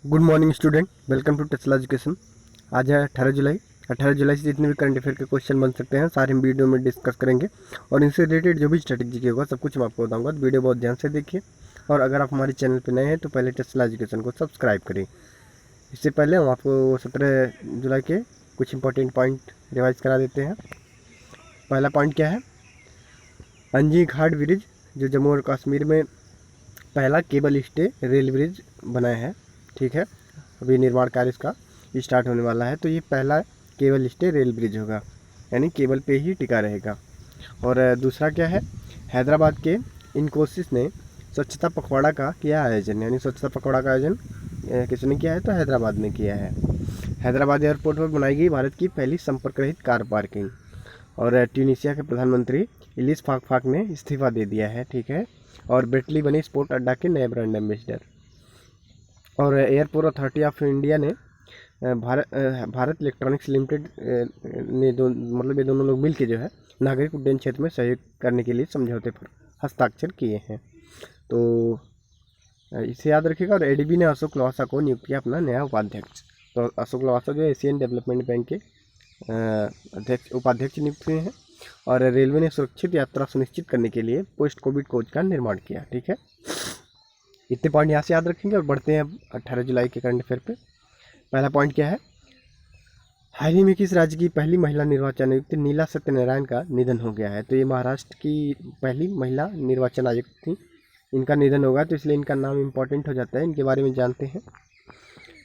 Good morning student, welcome to Tesla education. आज है 18 जुलाई। 18 जुलाई से जितने भी करंट अफेयर के क्वेश्चन बन सकते हैं सारे हम वीडियो में डिस्कस करेंगे और इनसे रिलेटेड जो भी स्ट्रेटेजी होगा सब कुछ मैं आपको बताऊंगा। तो वीडियो बहुत ध्यान से देखिए और अगर आप हमारे चैनल पर नए हैं तो पहले टेस्ला एजुकेशन को सब्सक्राइब करें। इससे पहले हम आपको 17 जुलाई के कुछ इंपॉर्टेंट पॉइंट रिवाइज करा देते हैं। पहला पॉइंट क्या है? अंजी घाट ब्रिज जो जम्मू और कश्मीर में पहला केबल स्टे रेल ब्रिज बना है, ठीक है। अभी निर्माण कार्य इसका स्टार्ट होने वाला है। तो ये पहला केबल स्टे रेल ब्रिज होगा, यानी केबल पे ही टिका रहेगा। और दूसरा क्या है? हैदराबाद के इन्फोसिस ने स्वच्छता पखवाड़ा का किया आयोजन, यानी स्वच्छता पखवाड़ा का आयोजन किसने किया है? तो हैदराबाद ने किया है। हैदराबाद एयरपोर्ट पर बनाई गई भारत की पहली संपर्क रहित कार पार्किंग। और ट्यूनीशिया के प्रधानमंत्री इलिस फाक ने इस्तीफा दे दिया है, ठीक है। और ब्रेटली बने स्पोर्ट अड्डा के नए ब्रांड एम्बेसडर। और एयरपोर्ट अथॉरिटी ऑफ इंडिया ने भारत इलेक्ट्रॉनिक्स लिमिटेड ने ये दोनों लोग मिलकर जो है नागरिक उड्डयन क्षेत्र में सहयोग करने के लिए समझौते पर हस्ताक्षर किए हैं। तो इसे याद रखिएगा। और एडीबी ने अशोक लवासा को नियुक्त किया अपना नया उपाध्यक्ष। तो अशोक लवासा जो एशियन डेवलपमेंट बैंक के उपाध्यक्ष नियुक्त हुए हैं। और रेलवे ने सुरक्षित यात्रा सुनिश्चित करने के लिए पोस्ट कोविड कोच का निर्माण किया, ठीक है। इतने पॉइंट यहाँ से याद रखेंगे और बढ़ते हैं 18 जुलाई के करंट अफेयर पे। पहला पॉइंट क्या है? हाल ही में किस राज्य की पहली महिला निर्वाचन आयुक्त नीला सत्यनारायण का निधन हो गया है? तो ये महाराष्ट्र की पहली महिला निर्वाचन आयुक्त थी, इनका निधन होगा तो इसलिए इनका नाम इम्पोर्टेंट हो जाता है। इनके बारे में जानते हैं।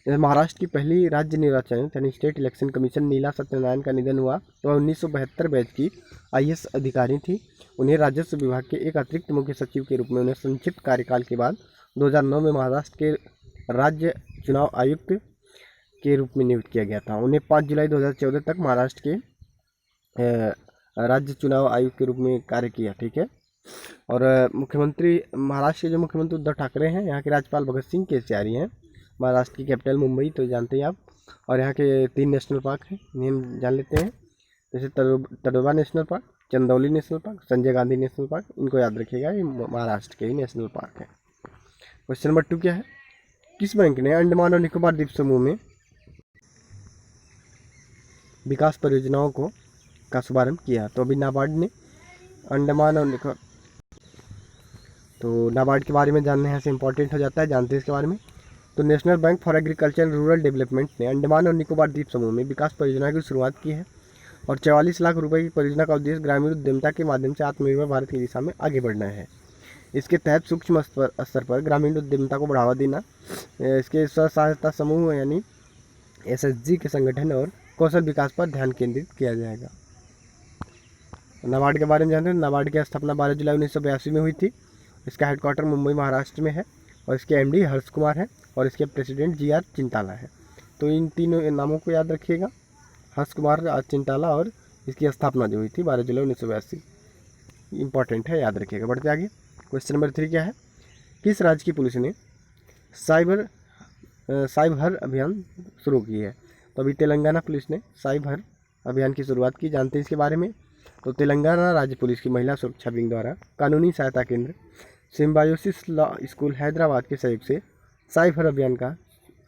महाराष्ट्र की पहली राज्य निर्वाचन आयुक्त यानी स्टेट इलेक्शन कमीशन नीला सत्यनारायण का निधन हुआ। तो 1972 बैच की IAS अधिकारी थी। उन्हें राजस्व विभाग के एक अतिरिक्त मुख्य सचिव के रूप में उन्हें संक्षिप्त कार्यकाल के बाद 2009 में महाराष्ट्र के राज्य चुनाव आयुक्त के रूप में नियुक्त किया गया था। उन्हें 5 जुलाई 2014 तक महाराष्ट्र के राज्य चुनाव आयुक्त के रूप में कार्य किया, ठीक है। और मुख्यमंत्री महाराष्ट्र के जो मुख्यमंत्री उद्धव ठाकरे हैं, यहाँ के राज्यपाल भगत सिंह केसरियानी हैं। महाराष्ट्र की कैपिटल मुंबई तो जानते हैं आप। और यहाँ के 3 नेशनल पार्क हैं, इन्हें हम जान लेते हैं। जैसे Tadoba national park, Chandauli national park, Sanjay Gandhi national park, इनको याद रखिएगा, ये महाराष्ट्र के ही नेशनल पार्क हैं। क्वेश्चन नंबर 2 क्या है? किस बैंक ने अंडमान और निकोबार द्वीप समूह में विकास परियोजनाओं का शुभारंभ किया? तो अभी नाबार्ड ने अंडमान और निकोबार, तो नाबार्ड के बारे में जानने यहाँ से इंपॉर्टेंट हो जाता है, जानते हैं इसके बारे में। तो national bank for agriculture and rural development ने अंडमान और निकोबार द्वीप समूह में विकास परियोजना की शुरुआत की है। और 44 लाख रुपए की परियोजना का उद्देश्य ग्रामीण उद्यमिता के माध्यम से आत्मनिर्भर भारत की दिशा में आगे बढ़ना है। इसके तहत सूक्ष्म स्तर पर ग्रामीण उद्यमिता को बढ़ावा देना, इसके स्व सहायता समूह यानी SHG के संगठन और कौशल विकास पर ध्यान केंद्रित किया जाएगा। नाबार्ड के बारे में जानते हैं। नाबार्ड की स्थापना 12 जुलाई 1982 में हुई थी। इसका हेडक्वार्टर मुंबई महाराष्ट्र में है और इसके MD हर्ष कुमार है और इसके प्रेसिडेंट GR चिंताला है। तो इन तीनों नामों को याद रखिएगा, हर्ष कुमार, चिंताला और इसकी स्थापना जो हुई थी 12 जुलाई 1982, इंपॉर्टेंट है, याद रखिएगा। बढ़ते आगे। क्वेश्चन नंबर 3 क्या है? किस राज्य की पुलिस ने साइबर अभियान शुरू की है? तो अभी तेलंगाना पुलिस ने साइबर अभियान की शुरुआत की, जानते हैं इसके बारे में। तो तेलंगाना राज्य पुलिस की महिला सुरक्षा विंग द्वारा कानूनी सहायता केंद्र सिम्बायोसिस लॉ स्कूल हैदराबाद के सहयोग से साइबर अभियान का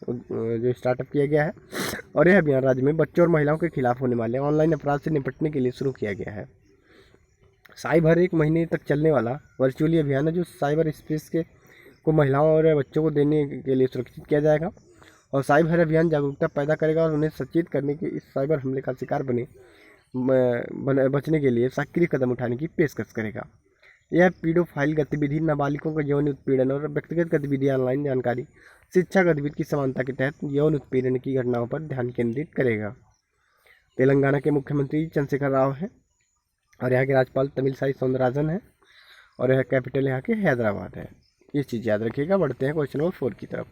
जो स्टार्टअप किया गया है। और यह अभियान राज्य में बच्चों और महिलाओं के खिलाफ होने वाले ऑनलाइन अपराध से निपटने के लिए शुरू किया गया है। साइबर 1 महीने तक चलने वाला वर्चुअली अभियान है जो साइबर स्पेस को महिलाओं और बच्चों को देने के लिए सुरक्षित किया जाएगा। और साइबर अभियान जागरूकता पैदा करेगा और उन्हें सचेत करने के इस साइबर हमले का शिकार बचने के लिए सक्रिय कदम उठाने की पेशकश करेगा। यह पीडोफाइल गतिविधि, नाबालिगों का यौन उत्पीड़न और व्यक्तिगत गतिविधि, ऑनलाइन जानकारी, शिक्षा गतिविधि की समानता के तहत यौन उत्पीड़न की घटनाओं पर ध्यान केंद्रित करेगा। तेलंगाना के मुख्यमंत्री चंद्रशेखर राव हैं और यहाँ के राज्यपाल तमिलसाई सौंदरराजन है और यह कैपिटल यहाँ के हैदराबाद है। ये चीज़ याद रखिएगा। बढ़ते हैं क्वेश्चन नंबर 4 की तरफ।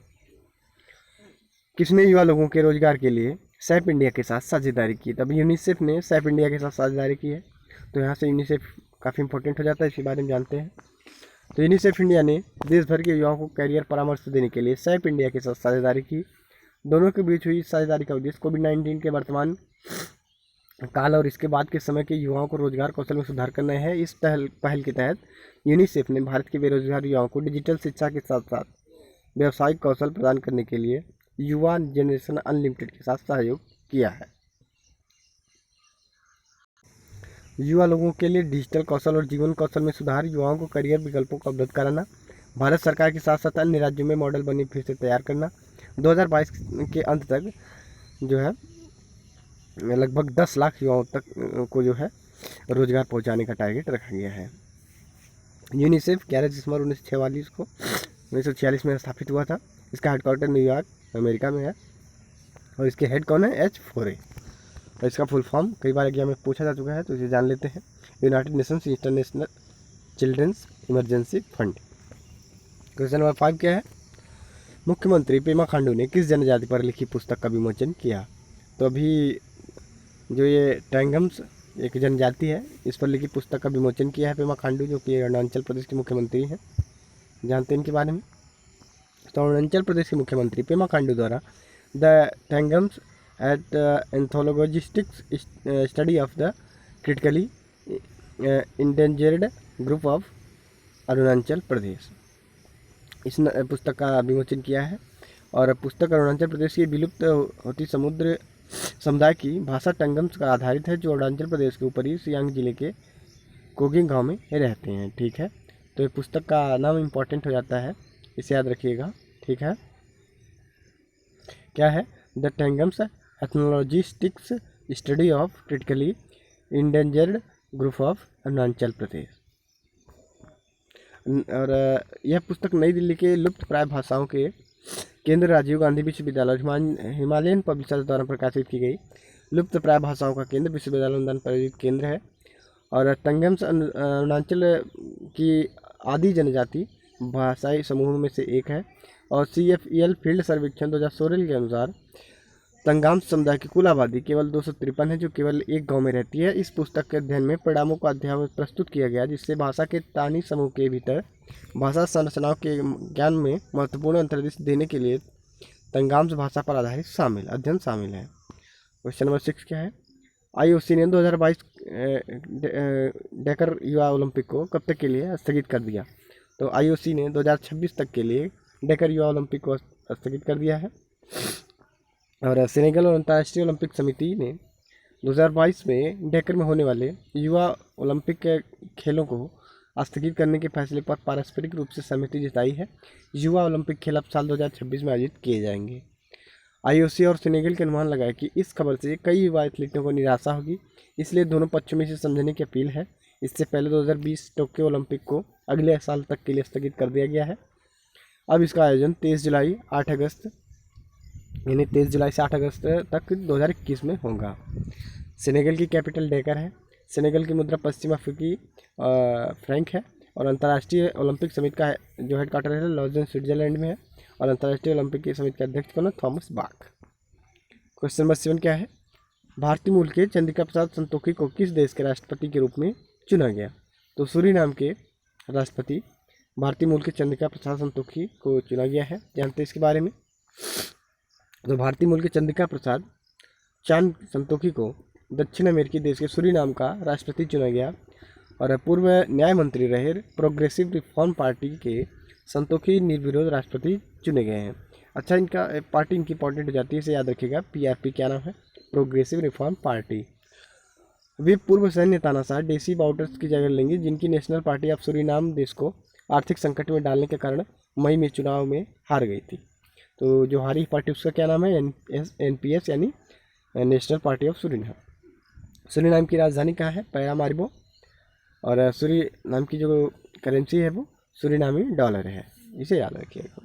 किसने युवा लोगों के रोजगार के लिए सैप इंडिया के साथ साझेदारी की? तब यूनिसेफ ने सैप इंडिया के साथ साझेदारी की है। तो यहाँ से यूनिसेफ काफ़ी इंपॉर्टेंट हो जाता है, इसके बारे में जानते हैं। तो यूनिसेफ इंडिया ने देश भर के युवाओं को कैरियर परामर्श देने के लिए सैप इंडिया के साथ साझेदारी की। दोनों के बीच हुई साझेदारी का उद्देश्य कोविड-19 के वर्तमान काल और इसके बाद के समय के युवाओं को रोजगार कौशल में सुधार करना है। इस पहल के तहत यूनिसेफ ने भारत के बेरोजगार युवाओं को डिजिटल शिक्षा के साथ साथ व्यावसायिक कौशल प्रदान करने के लिए युवा जनरेशन अनलिमिटेड के साथ सहयोग किया है। युवा लोगों के लिए डिजिटल कौशल और जीवन कौशल में सुधार, युवाओं को करियर विकल्पों को अवगत कराना, भारत सरकार के साथ साथ अन्य राज्यों में मॉडल बनी फिर से तैयार करना, 2022 के अंत तक जो है लगभग 10 लाख युवाओं तक को जो है रोजगार पहुंचाने का टारगेट रखा गया है। यूनिसेफ 11 दिसंबर 1946 में स्थापित हुआ था। इसका हेडक्वार्टर न्यूयॉर्क अमेरिका में है और इसके हेड कौन है? H4A। और इसका फुल फॉर्म कई बार एग्जाम में पूछा जा चुका है, तो इसे जान लेते हैं। United Nations International Children's Emergency Fund. Question number 5 क्या है? मुख्यमंत्री पेमा खांडू ने किस जनजाति पर लिखी पुस्तक का विमोचन किया? तो अभी जो ये टैंगम्स एक जनजाति है, इस पर लिखी पुस्तक का विमोचन किया है पेमा खांडू, जो कि अरुणाचल प्रदेश के मुख्यमंत्री हैं। जानते हैं इनके बारे में? तो अरुणाचल प्रदेश के मुख्यमंत्री पेमा खांडू द्वारा द टैंगम्स एट एंथोलॉजिस्टिक्स study of the critically endangered group of Arunachal Pradesh, इस पुस्तक का विमोचन किया है। और पुस्तक अरुणाचल प्रदेश की विलुप्त होती समुद्र समुदाय की भाषा टंगम्स का आधारित है, जो अरुणाचल प्रदेश के ऊपरी सियांग जिले के कोगिंग गांव में रहते हैं। ठीक है, तो ये पुस्तक का नाम इम्पोर्टेंट हो जाता है, इसे याद रखिएगा। ठीक है, क्या है? The Tangams ethnolinguistic study of critically endangered group of Arunachal Pradesh. और यह पुस्तक नई दिल्ली के लुप्त प्राय भाषाओं के केंद्र राजीव गांधी विश्वविद्यालय और हिमालयन पब्लिशर्स द्वारा प्रकाशित की गई लुप्त प्राय भाषाओं का केंद्र विश्वविद्यालय अनुदान प्रायोजित केंद्र है। और टंगम्स अरुणाचल की आदि जनजाति भाषाई समूहों में से एक है। और CFEL फील्ड सर्वेक्षण 2016 के अनुसार तंगाम समुदाय की कुल आबादी केवल 253 है, जो केवल एक गांव में रहती है। इस पुस्तक के अध्ययन में परिणामों को अध्याय में प्रस्तुत किया गया, जिससे भाषा के तानी समूह के भीतर भाषा संरचनाओं के ज्ञान में महत्वपूर्ण अंतर्दृष्टि देने के लिए तंगाम्स भाषा पर आधारित अध्ययन शामिल है। क्वेश्चन नंबर 6 क्या है? IOC ने 2022 डेकर युवा ओलंपिक को कब तक के लिए स्थगित कर दिया? तो IOC ने 2026 तक के लिए डेकर युवा ओलंपिक को स्थगित कर दिया है। और सेनेगल और अंतर्राष्ट्रीय ओलंपिक समिति ने 2022 में डेकर में होने वाले युवा ओलंपिक के खेलों को स्थगित करने के फैसले पर पारस्परिक रूप से सहमति जताई है। युवा ओलंपिक खेल अब साल 2026 में आयोजित किए जाएंगे। IOC और सेनेगल के अनुमान लगाया कि इस खबर से कई युवा एथलीटों को निराशा होगी, इसलिए दोनों पक्षों में से समझने की अपील है। इससे पहले 2020 टोक्यो ओलंपिक को अगले साल तक के लिए स्थगित कर दिया गया है। अब इसका आयोजन 23 जुलाई से 8 अगस्त तक 2021 में होगा। सेनेगल की कैपिटल डेकर है। सेनेगल की मुद्रा पश्चिम अफ्रीकी फ्रैंक है। और अंतर्राष्ट्रीय ओलंपिक समिति का जो हेडक्वार्टर है लॉजन स्विट्जरलैंड में है। और अंतर्राष्ट्रीय ओलंपिक की समिति के अध्यक्ष कौन है? Thomas Bach. क्वेश्चन नंबर 7 क्या है? भारतीय मूल के चंद्रिका प्रसाद संतोखी को किस देश के राष्ट्रपति के रूप में चुना गया? तो सूरीनाम के राष्ट्रपति भारतीय मूल के चंद्रिका प्रसाद संतोखी को चुना गया है। जानते हैं इसके बारे में? तो भारतीय मूल के चंद्रिका प्रसाद चांद संतोखी को दक्षिण अमेरिकी देश के सूरीनाम का राष्ट्रपति चुना गया। और पूर्व न्याय मंत्री रहे प्रोग्रेसिव रिफॉर्म पार्टी के संतोखी निर्विरोध राष्ट्रपति चुने गए हैं। अच्छा, इनका पार्टी इनकी इंपॉर्टेंट हो जाती है, इसे याद रखिएगा। PRP क्या नाम है? Progressive reform party. वे पूर्व सैन्य तानाशाह डेसी बाउटर्स की जगह लेंगे, जिनकी नेशनल पार्टी ऑफ सूरीनाम देश को आर्थिक संकट में डालने के कारण मई में चुनाव में हार गई थी। तो जो हारी पार्टी उसका क्या नाम है? NPS यानी national party of Suriname. Suriname की राजधानी कहाँ है? पैरामारिबो। और सूरीनाम की जो करेंसी है वो सूरीनामी डॉलर है, इसे याद रखिएगा।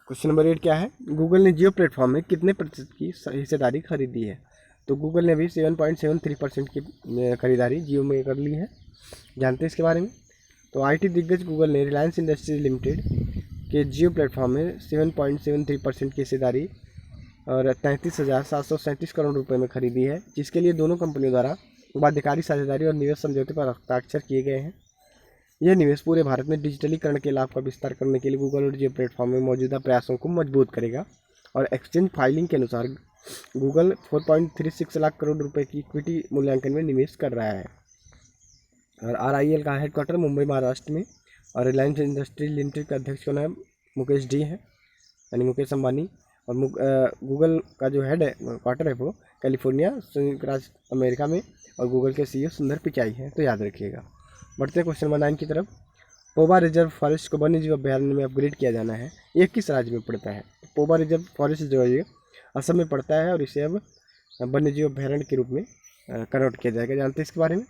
क्वेश्चन नंबर 8 क्या है? गूगल ने जियो प्लेटफॉर्म में कितने प्रतिशत की हिस्सेदारी खरीदी है? तो गूगल ने अभी 7.73% की खरीदारी जियो में कर ली है। जानते हैं इसके बारे में? तो IT दिग्गज गूगल ने रिलायंस इंडस्ट्रीज लिमिटेड के जियो प्लेटफॉर्म में 7.73% की हिस्सेदारी और 33,737 करोड़ रुपए में खरीदी है, जिसके लिए दोनों कंपनियों द्वारा बाध्यकारी साझेदारी और निवेश समझौते पर हस्ताक्षर किए गए हैं। यह निवेश पूरे भारत में डिजिटलीकरण के लाभ का विस्तार करने के लिए गूगल और जियो प्लेटफॉर्म में मौजूदा प्रयासों को मजबूत करेगा। और एक्सचेंज फाइलिंग के अनुसार गूगल 4.36 लाख करोड़ रुपए की इक्विटी मूल्यांकन में निवेश कर रहा है। और RIL का हेडक्वार्टर मुंबई महाराष्ट्र में। और रिलायंस इंडस्ट्रीज लिमिटेड का अध्यक्ष कौन है? मुकेश D है। यानी मुकेश अंबानी, और गूगल का जो हेड है क्वार्टर है वो कैलिफोर्निया संयुक्त राज्य अमेरिका में, और गूगल के CEO सुंदर पिचाई हैं, तो याद रखिएगा। बढ़ते हैं क्वेश्चन नंबर 9 की तरफ। पोबा रिजर्व फॉरेस्ट को वन्य जीव अभ्यारण्य में अपग्रेड किया जाना है, ये किस राज्य में पड़ता है? पोबा रिजर्व फॉरेस्ट जो है ये असम में पड़ता है, और इसे अब वन्य जीव अभ्यारण्य के रूप में कन्वर्ट किया जाएगा। जानते हैं इसके बारे में?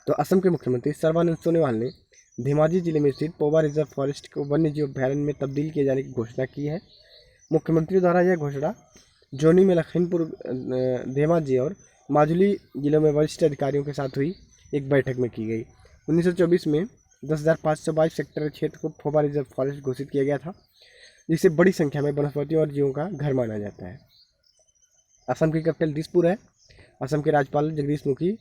तो असम के मुख्यमंत्री सर्बानंद सोनोवाल ने धेमाजी जिले में स्थित पोबा रिजर्व फॉरेस्ट को वन्य जीव अभ्यारण्य में तब्दील किए जाने की घोषणा की है। मुख्यमंत्री द्वारा यह घोषणा जोनी में लखीमपुर, धेमाजी और माजुली जिलों में वरिष्ठ अधिकारियों के साथ हुई एक बैठक में की गई। 1924 में 10,522 हेक्टेयर क्षेत्र को पोबा रिजर्व फॉरेस्ट घोषित किया गया था, जिसे बड़ी संख्या में वनस्पतियों और जीवों का घर माना जाता है। असम की कैपिटल दिसपुर है। असम के राज्यपाल जगदीश मुखी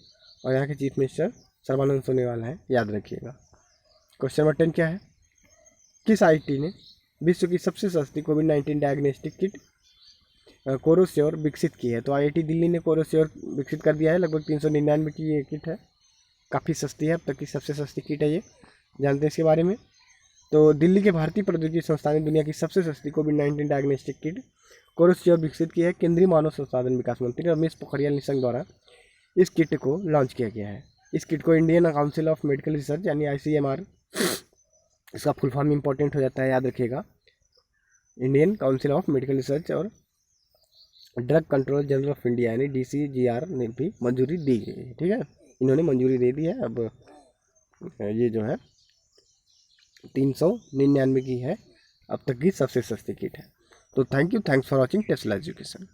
और यहाँ के चीफ मिनिस्टर सर्बानंद सोनोवाल हैं, याद रखिएगा। क्वेश्चन नंबर 10 क्या है? किस IIT ने विश्व की सबसे सस्ती कोविड-19 डायग्नोस्टिक किट कोरोश्योर विकसित की है? तो IIT दिल्ली ने कोरोश्योर विकसित कर दिया है। लगभग 399 की ये किट है, काफ़ी सस्ती है, अब तक की सबसे सस्ती किट है ये। जानते हैं इसके बारे में? तो दिल्ली के भारतीय प्रौद्योगिकी संस्थान ने दुनिया की सबसे सस्ती कोविड-19 डायग्नोस्टिक किट कोरोश्योर विकसित की है। केंद्रीय मानव संसाधन विकास मंत्री रमेश पोखरियाल निशंक द्वारा इस किट को लॉन्च किया गया है। इस किट को Indian council of medical research यानी ICMR, इसका फुल फॉर्म इंपॉर्टेंट हो जाता है, याद रखिएगा। Indian council of medical research और drug control general of India यानी DCGR ने भी मंजूरी दी गई है। ठीक है, इन्होंने मंजूरी दे दी है। अब ये जो है 399 की है, अब तक की सबसे सस्ती किट है। तो thanks for watching Tesla education.